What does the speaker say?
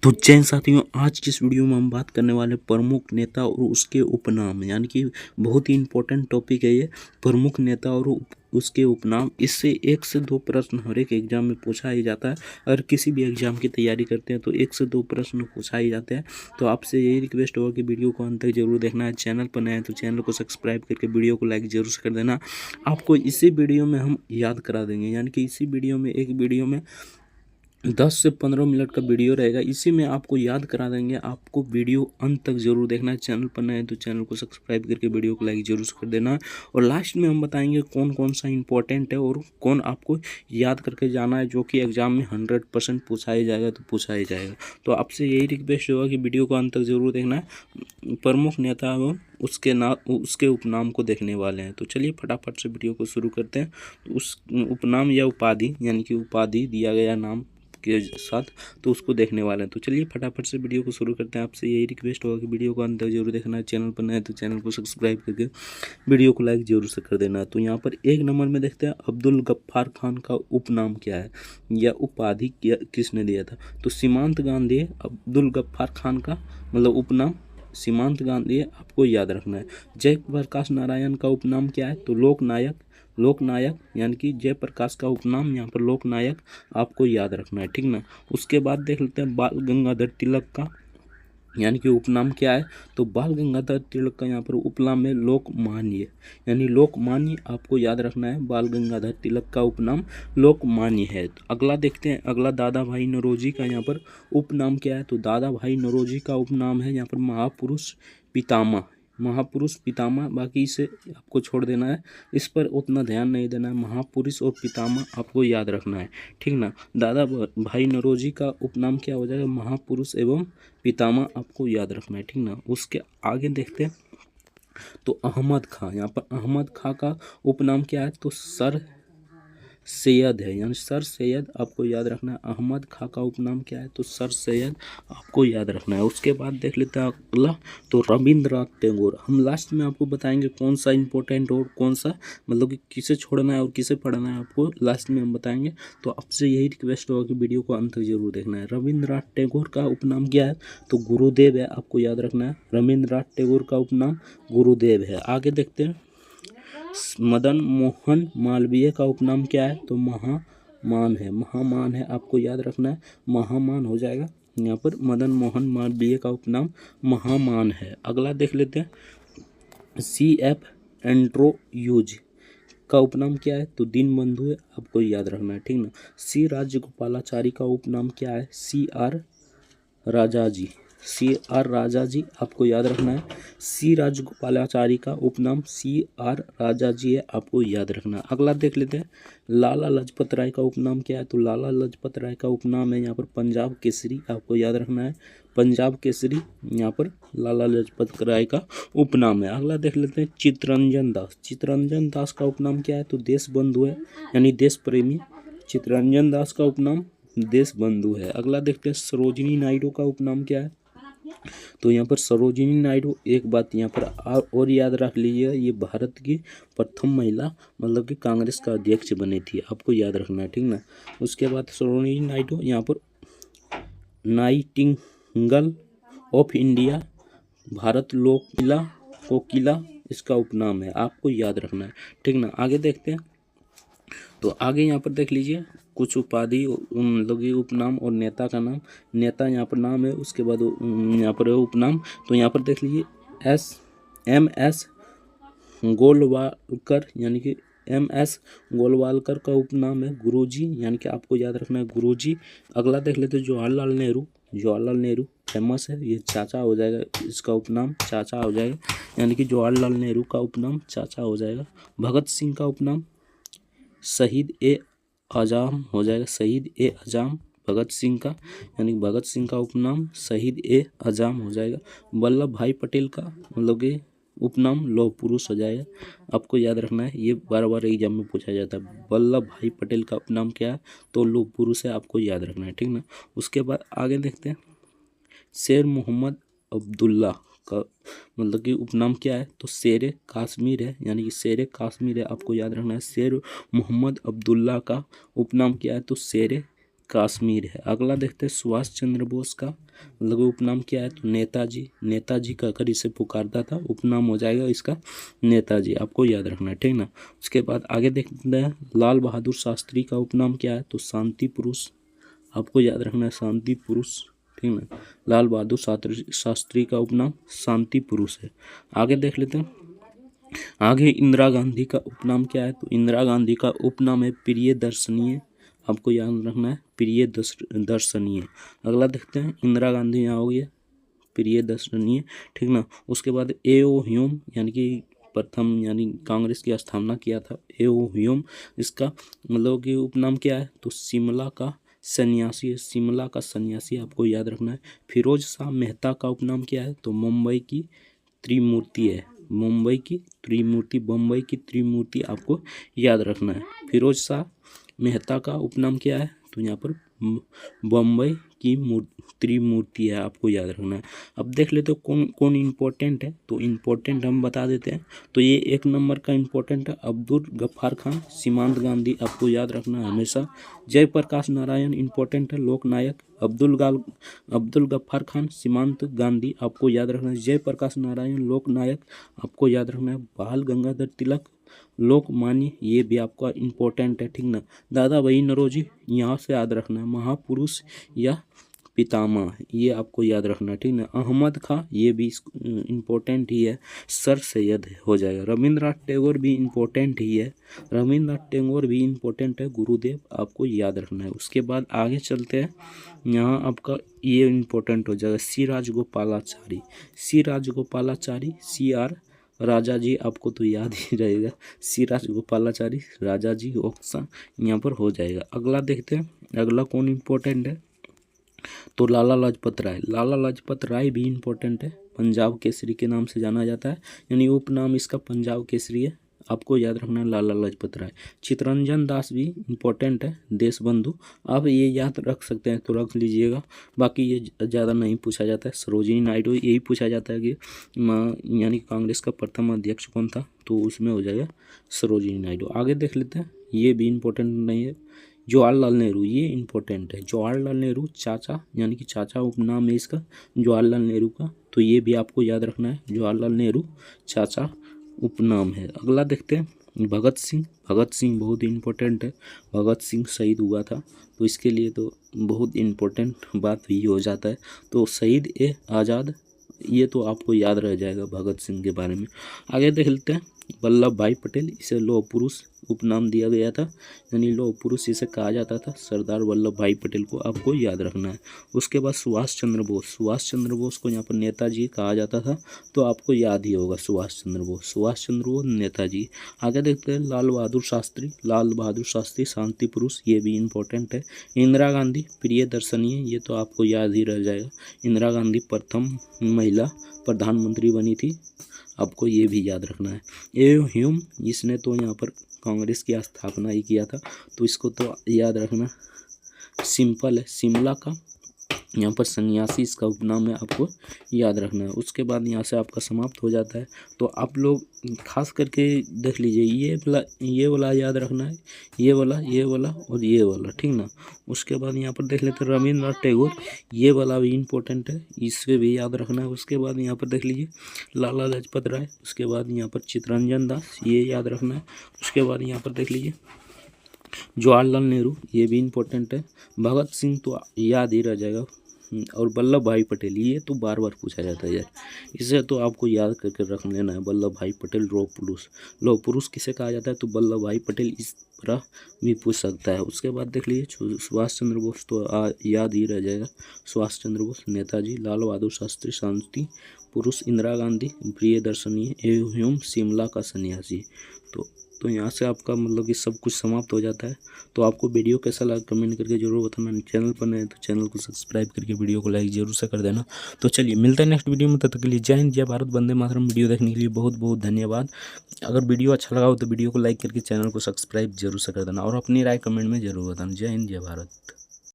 तो जैन साथियों, आज की इस वीडियो में हम बात करने वाले प्रमुख नेता और उसके उपनाम, यानी कि बहुत ही इंपॉर्टेंट टॉपिक है ये। प्रमुख नेता और उसके उपनाम, इससे 1 से 2 प्रश्न हर एक एग्जाम में पूछा ही जाता है। अगर किसी भी एग्जाम की तैयारी करते हैं तो 1 से 2 प्रश्न पूछा ही जाते हैं। तो आपसे यही रिक्वेस्ट होगा कि वीडियो को अंत तक जरूर देखना है। चैनल पर नए हैं तो चैनल को सब्सक्राइब करके वीडियो को लाइक जरूर कर देना। आपको इसी वीडियो में हम याद करा देंगे, यानी कि इसी वीडियो में, एक वीडियो में 10 से 15 मिनट का वीडियो रहेगा, इसी में आपको याद करा देंगे। आपको वीडियो अंत तक जरूर देखना है। चैनल पर नए हैं तो चैनल को सब्सक्राइब करके वीडियो को लाइक जरूर कर देना है। और लास्ट में हम बताएंगे कौन कौन सा इंपॉर्टेंट है और कौन आपको याद करके जाना है, जो कि एग्जाम में 100% पूछा ही जाएगा तो पूछा ही जाएगा। तो आपसे यही रिक्वेस्ट होगा कि वीडियो को अंत तक जरूर देखना है। प्रमुख नेता एवं उसके उपनाम को देखने वाले हैं। तो चलिए फटाफट से वीडियो को शुरू करते हैं। तो उस उपनाम या उपाधि, यानी कि उपाधि दिया गया नाम के साथ, तो उसको देखने वाले हैं। तो चलिए फटाफट से वीडियो को शुरू करते हैं। आपसे यही रिक्वेस्ट होगा कि वीडियो को अंत तक जरूर देखना है। चैनल पर नए हैं तो चैनल को सब्सक्राइब करके वीडियो को लाइक जरूर से कर देना है। तो यहाँ पर 1 नंबर में देखते हैं, अब्दुल गफ्फार खान का उपनाम क्या है या उपाधि किसने दिया था। तो सीमांत गांधी है अब्दुल गफ्फार खान का, मतलब उपनाम सीमांत गांधी है, आपको याद रखना है। जयप्रकाश नारायण का उपनाम क्या है, तो लोकनायक, यानी कि जयप्रकाश का उपनाम यहाँ पर लोकनायक, आपको याद रखना है, ठीक ना। उसके बाद देख लेते हैं बाल गंगाधर तिलक का, यानी कि उपनाम क्या है, तो बाल गंगाधर तिलक का यहाँ पर उपनाम है लोकमान्य, यानी लोकमान्य, आपको याद रखना है। बाल गंगाधर तिलक का उपनाम लोकमान्य है। तो अगला देखते हैं, अगला दादा भाई नौरोजी का यहाँ पर उपनाम क्या है, तो दादा भाई नौरोजी का उपनाम है यहाँ पर महापुरुष पितामह। बाकी इसे आपको छोड़ देना है, इस पर उतना ध्यान नहीं देना है। महापुरुष और पितामह आपको याद रखना है, ठीक ना। दादा भाई नौरोजी का उपनाम क्या हो जाएगा, महापुरुष एवं पितामह, आपको याद रखना है, ठीक ना। उसके आगे देखते हैं, तो अहमद खां, यहाँ पर अहमद खां का उपनाम क्या है, तो सर सैयद है, यानी सर सैयद, आपको याद रखना है। अहमद खां का उपनाम क्या है, तो सर सैयद, आपको याद रखना है। उसके बाद देख लेते हैं अगला, तो रविंद्रनाथ टैगोर। हम लास्ट में आपको बताएंगे कौन सा इंपॉर्टेंट और कौन सा, मतलब कि किसे छोड़ना है और किसे पढ़ना है, आपको लास्ट में हम बताएंगे। तो आपसे यही रिक्वेस्ट होगा कि वीडियो को अंत तक जरूर देखना है। रविंद्रनाथ टैगोर का उपनाम क्या है, तो गुरुदेव है, आपको याद रखना है। रविंद्रनाथ टैगोर का उपनाम गुरुदेव है। आगे देखते हैं, मदन मोहन मालवीय का उपनाम क्या है, तो महामान है, आपको याद रखना है। महामान हो जाएगा यहाँ पर। मदन मोहन मालवीय का उपनाम महामान है। अगला देख लेते हैं, CF एंड्रोयूज का उपनाम क्या है, तो दीनबंधु है, आपको याद रखना है, ठीक ना। C राजगोपालाचारी का उपनाम क्या है, CR राजा जी, आपको याद रखना है। C राजगोपालाचारी का उपनाम CR राजा जी है, आपको याद रखना है। अगला देख लेते हैं, लाला लाजपत राय का उपनाम क्या है, तो लाला लाजपत राय का उपनाम है यहाँ पर पंजाब केसरी, आपको याद रखना है। पंजाब केसरी यहाँ पर लाला लाजपत राय का उपनाम है। अगला देख लेते हैं, चित्तरंजन दास का उपनाम क्या है, तो देश बंधु है, यानी देश प्रेमी। चित्तरंजन दास का उपनाम देश बंधु है। अगला देखते हैं, सरोजिनी नायडू का उपनाम क्या है, तो यहाँ पर सरोजिनी नायडू, एक बात यहाँ पर और याद रख लीजिए, ये भारत की प्रथम महिला, मतलब कि कांग्रेस का अध्यक्ष बनी थी, आपको याद रखना है, ठीक ना। उसके बाद सरोजिनी नायडू यहाँ पर नाइटिंगेल ऑफ इंडिया, भारत लोक कोकिला इसका उपनाम है, आपको याद रखना है, ठीक ना। आगे देखते हैं, तो आगे यहाँ पर देख लीजिए कुछ उपाधि, मतलब कि उपनाम और नेता का नाम। नेता यहाँ पर नाम है, उसके बाद यहाँ पर उपनाम। तो यहाँ पर देख लीजिए, MS गोलवालकर, यानी कि MS गोलवालकर का उपनाम है गुरुजी, यानी कि आपको याद रखना है गुरुजी। अगला देख लेते हैं, जवाहरलाल नेहरू फेमस है, ये चाचा हो जाएगा, इसका उपनाम चाचा हो जाएगा, यानी कि जवाहरलाल नेहरू का उपनाम चाचा हो जाएगा। भगत सिंह का उपनाम शहीद ए आज़म हो जाएगा, शहीद ए आज़म भगत सिंह का, यानी भगत सिंह का उपनाम शहीद ए आज़म हो जाएगा। वल्लभ भाई पटेल का, मतलब कि उपनाम लौह पुरुष हो जाएगा, आपको याद रखना है, ये बार बार एग्जाम में पूछा जाता है। वल्लभ भाई पटेल का उपनाम क्या है, तो लौह पुरुष है, आपको याद रखना है, ठीक ना। उसके बाद आगे देखते हैं, शेर मोहम्मद अब्दुल्ला का, मतलब कि उपनाम क्या है, तो शेर कश्मीर है, यानी कि शेर कश्मीर है, आपको याद रखना है। शेर मोहम्मद अब्दुल्ला का उपनाम क्या है, तो शेर कश्मीर है। अगला देखते हैं सुभाष चंद्र बोस का मतलब उपनाम क्या है, तो नेताजी। नेताजी कहकर इसे पुकारता था, उपनाम हो जाएगा इसका नेताजी, आपको याद रखना है, ठीक ना। उसके बाद आगे देखते हैं लाल बहादुर शास्त्री का उपनाम क्या है, तो शांति पुरुष, आपको याद रखना है शांति पुरुष, ठीक ना। लाल बहादुर शास्त्री का उपनाम शांति पुरुष है। आगे देख लेते हैं, आगे इंदिरा गांधी का उपनाम क्या है, तो इंदिरा गांधी का उपनाम है प्रिय दर्शनीय, आपको याद रखना है प्रिय दर्शनीय। अगला देखते हैं इंदिरा गांधी यहाँ हो गया प्रिय दर्शनीय, ठीक ना। उसके बाद ए.ओ. ह्यूम यानी कि प्रथम यानी कांग्रेस की स्थापना किया था ए.ओ. ह्यूम, इसका मतलब कि उपनाम क्या है, तो शिमला का सन्यासी, शिमला का सन्यासी, आपको याद रखना है। फिरोज शाह मेहता का उपनाम क्या है, तो मुंबई की त्रिमूर्ति है, मुंबई की त्रिमूर्ति, बम्बई की त्रिमूर्ति, आपको याद रखना है। फिरोज शाह मेहता का उपनाम क्या है, तो यहाँ पर बम्बई की त्रिमूर्ति है, आपको याद रखना है। अब देख लेते हो कौन कौन इम्पोर्टेंट है, तो इम्पोर्टेंट हम बता देते हैं। तो ये 1 नंबर का इम्पोर्टेंट है अब्दुल गफ्फार खान, सीमांत गांधी, आपको याद रखना है हमेशा। जयप्रकाश नारायण इम्पोर्टेंट है लोकनायक, अब्दुल गफ्फार खान, सीमांत गांधी, आपको याद रखना है। जयप्रकाश नारायण लोकनायक, आपको याद रखना है। बाल गंगाधर तिलक लोकमान्य, ये भी आपका इम्पोर्टेंट है, ठीक ना। दादा भाई नौरोजी, यहाँ से याद रखना है महापुरुष या पितामह, ये आपको याद रखना है, ठीक ना। अहमद खां, ये भी इम्पोर्टेंट ही है। सर सैयद हो जाएगा। रविंद्रनाथ टैगोर भी इम्पोर्टेंट ही है, रविंद्रनाथ टैगोर भी इम्पोर्टेंट है। गुरुदेव, आपको याद रखना है। उसके बाद आगे चलते हैं, यहाँ आपका ये इम्पोर्टेंट हो जाएगा सी राजगोपालाचारी, सी राजगोपालाचारी, CR राजा जी, आपको तो याद ही रहेगा, सी राजगोपालाचारी राजा जी ऑप्शन यहाँ पर हो जाएगा। अगला देखते हैं, अगला कौन इम्पोर्टेंट है, तो लाला लाजपत राय, लाला लाजपत राय भी इम्पोर्टेंट है, पंजाब केसरी के नाम से जाना जाता है, यानी उपनाम इसका पंजाब केसरी है, आपको याद रखना है लाला लाजपत राय। चित्तरंजन दास भी इम्पोर्टेंट है, देश बंधु, आप ये याद रख सकते हैं तो रख लीजिएगा, बाकी ये ज़्यादा नहीं पूछा जाता है। सरोजिनी नायडू, यही पूछा जाता है कि यानी कांग्रेस का प्रथम अध्यक्ष कौन था, तो उसमें हो जाएगा सरोजिनी नायडू। आगे देख लेते हैं, ये भी इम्पोर्टेंट नहीं है। जवाहरलाल नेहरू, ये इम्पोर्टेंट है। जवाहरलाल नेहरू चाचा, यानी कि चाचा उपनाम है इसका जवाहरलाल नेहरू का, तो ये भी आपको याद रखना है, जवाहरलाल नेहरू चाचा उपनाम है। अगला देखते हैं भगत सिंह, भगत सिंह बहुत इम्पोर्टेंट है, भगत सिंह शहीद हुआ था, तो इसके लिए तो बहुत इम्पोर्टेंट बात भी हो जाता है, तो शहीद ए आज़ाद, ये तो आपको याद रह जाएगा भगत सिंह के बारे में। आगे देख लेते हैं वल्लभ भाई पटेल, इसे लौह पुरुष उपनाम दिया गया था, यानी लौह पुरुष इसे कहा जाता था, सरदार वल्लभ भाई पटेल को, आपको याद रखना है। उसके बाद सुभाष चंद्र बोस, सुभाष चंद्र बोस को यहाँ पर नेताजी कहा जाता था, तो आपको याद ही होगा सुभाष चंद्र बोस, सुभाष चंद्र बोस नेताजी। आगे देखते हैं लाल बहादुर शास्त्री, लाल बहादुर शास्त्री शांति पुरुष, ये भी इम्पोर्टेंट है। इंदिरा गांधी प्रिय दर्शनीय, ये तो आपको याद ही रह जाएगा, इंदिरा गांधी प्रथम महिला प्रधानमंत्री बनी थी, आपको ये भी याद रखना है। ए ह्यूम, इसने तो यहाँ पर कांग्रेस की स्थापना ही किया था, तो इसको तो याद रखना। सिंपल है, शिमला का यहाँ पर सन्यासी इसका उपनाम है, आपको याद रखना है। उसके बाद यहाँ से आपका समाप्त हो जाता है, तो आप लोग खास करके देख लीजिए, ये वाला याद रखना है, ये वाला और ये वाला, ठीक ना। उसके बाद यहाँ पर देख लेते हैं रविंद्रनाथ टैगोर, ये वाला भी इम्पोर्टेंट है, इसे भी याद रखना है। उसके बाद यहाँ पर देख लीजिए लाला लाजपत राय, उसके बाद यहाँ पर चित्तरंजन दास, ये याद रखना है। उसके बाद यहाँ पर देख लीजिए जवाहरलाल नेहरू, ये भी इम्पोर्टेंट है। भगत सिंह तो याद ही रह जाएगा, और वल्लभ भाई पटेल, ये तो बार बार पूछा जाता है यार, इसे तो आपको याद करके रख लेना है। वल्लभ भाई पटेल लौह पुरुष, लौह पुरुष किसे कहा जाता है, तो वल्लभ भाई पटेल, इस तरह भी पूछ सकता है। उसके बाद देख लीजिए सुभाष चंद्र बोस, तो याद ही रह जाएगा, सुभाष चंद्र बोस नेताजी। लाल बहादुर शास्त्री शांति पुरुष, इंदिरा गांधी प्रिय दर्शनीय, एवं शिमला का सन्यासी। तो यहाँ से आपका मतलब कि सब कुछ समाप्त हो जाता है। तो आपको वीडियो कैसा लगा कमेंट करके जरूर बताना। चैनल पर नए तो चैनल को सब्सक्राइब करके वीडियो को लाइक जरूर से कर देना। तो चलिए मिलते हैं नेक्स्ट वीडियो में, तब तक के लिए जय हिंद जय भारत, वंदे मातरम। वीडियो देखने के लिए बहुत बहुत धन्यवाद। अगर वीडियो अच्छा लगा हो तो वीडियो को लाइक करके चैनल को सब्सक्राइब जरूर से कर देना, और अपनी राय कमेंट में जरूर बताना। जय हिंद जय भारत।